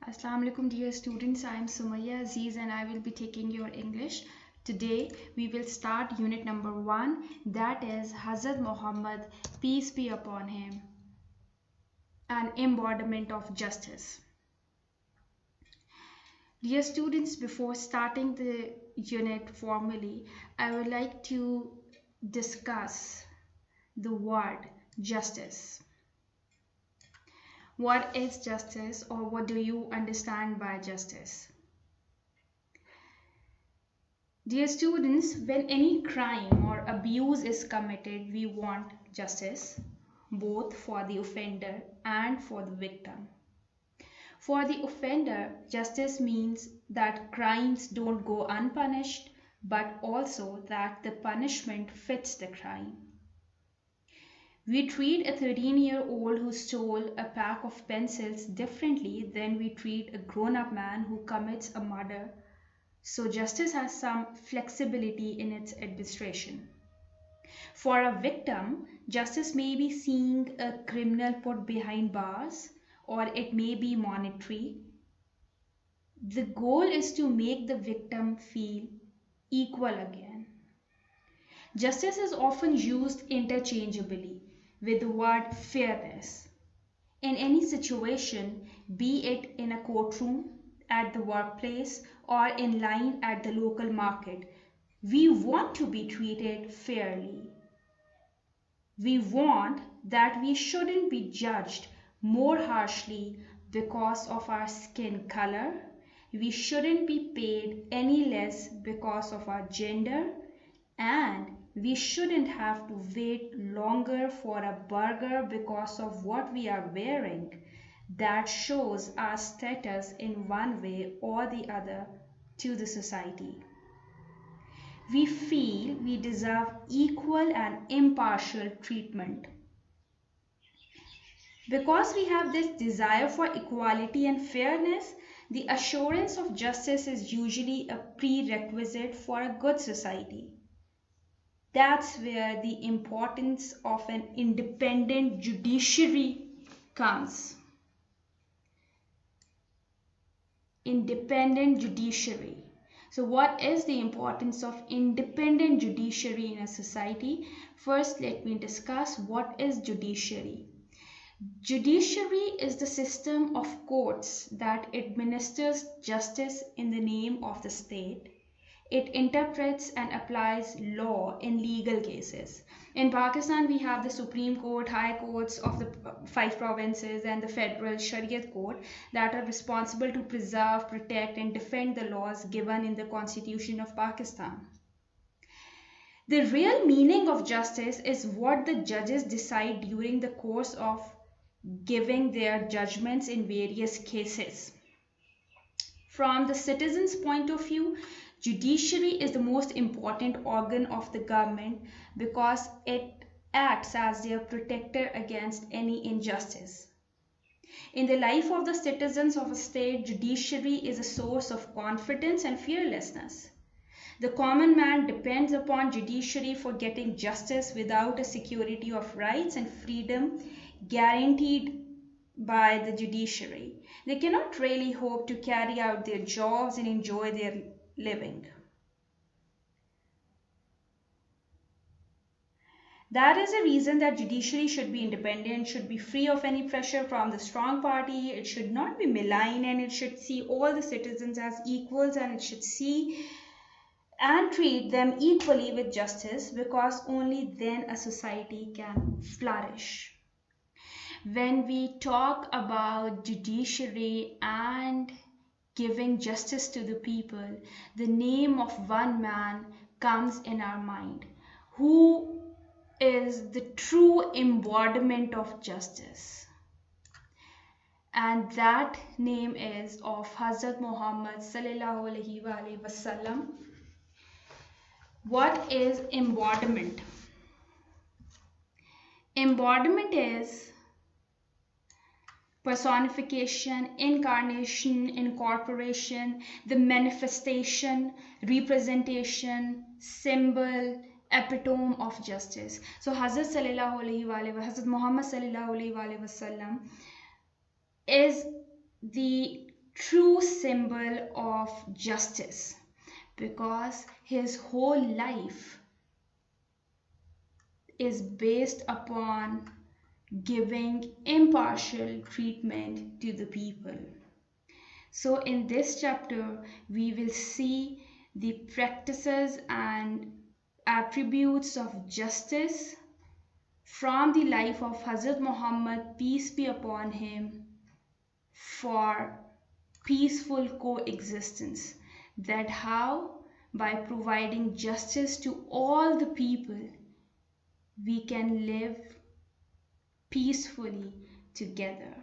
Assalamu alaikum dear students, I am Sumaya Aziz and I will be taking your English. Today we will start unit number 1, that is Hazrat Muhammad, peace be upon him, an embodiment of justice. Dear students, before starting the unit formally, I would like to discuss the word justice. What is justice, or what do you understand by justice? Dear students, when any crime or abuse is committed, we want justice, both for the offender and for the victim. For the offender, justice means that crimes don't go unpunished, but also that the punishment fits the crime. We treat a 13-year-old who stole a pack of pencils differently than we treat a grown-up man who commits a murder. So justice has some flexibility in its administration. For a victim, justice may be seeing a criminal put behind bars, or it may be monetary. The goal is to make the victim feel equal again. Justice is often used interchangeably with the word fairness. In any situation, be it in a courtroom, at the workplace, or in line at the local market, we want to be treated fairly. We want that we shouldn't be judged more harshly because of our skin color. We shouldn't be paid any less because of our gender, and we shouldn't have to wait longer for a burger because of what we are wearing. That shows our status in one way or the other to the society. We feel we deserve equal and impartial treatment. Because we have this desire for equality and fairness, the assurance of justice is usually a prerequisite for a good society. That's where the importance of an independent judiciary comes. Independent judiciary. So what is the importance of independent judiciary in a society? First, let me discuss what is judiciary. Judiciary is the system of courts that administers justice in the name of the state. It interprets and applies law in legal cases. In Pakistan, we have the Supreme Court, High Courts of the 5 provinces, and the Federal Shariat Court that are responsible to preserve, protect, and defend the laws given in the Constitution of Pakistan. The real meaning of justice is what the judges decide during the course of giving their judgments in various cases. From the citizens' point of view, judiciary is the most important organ of the government because it acts as their protector against any injustice. In the life of the citizens of a state, judiciary is a source of confidence and fearlessness. The common man depends upon judiciary for getting justice without a security of rights and freedom guaranteed by the judiciary. They cannot really hope to carry out their jobs and enjoy their living. That is the reason that judiciary should be independent, should be free of any pressure from the strong party, it should not be malign, and it should see all the citizens as equals, and it should see and treat them equally with justice, because only then a society can flourish. When we talk about judiciary and giving justice to the people, the name of one man comes in our mind, who is the true embodiment of justice. And that name is of Hazrat Muhammad sallallahu alaihi wasallam. What is embodiment? Embodiment is personification, incarnation, incorporation, the manifestation, representation, symbol, epitome of justice. So Hazrat Muhammad sallallahu alaihi wasallam is the true symbol of justice, because his whole life is based upon giving impartial treatment to the people. So, in this chapter, we will see the practices and attributes of justice from the life of Hazrat Muhammad, peace be upon him, for peaceful coexistence. That how, by providing justice to all the people, we can live peacefully together.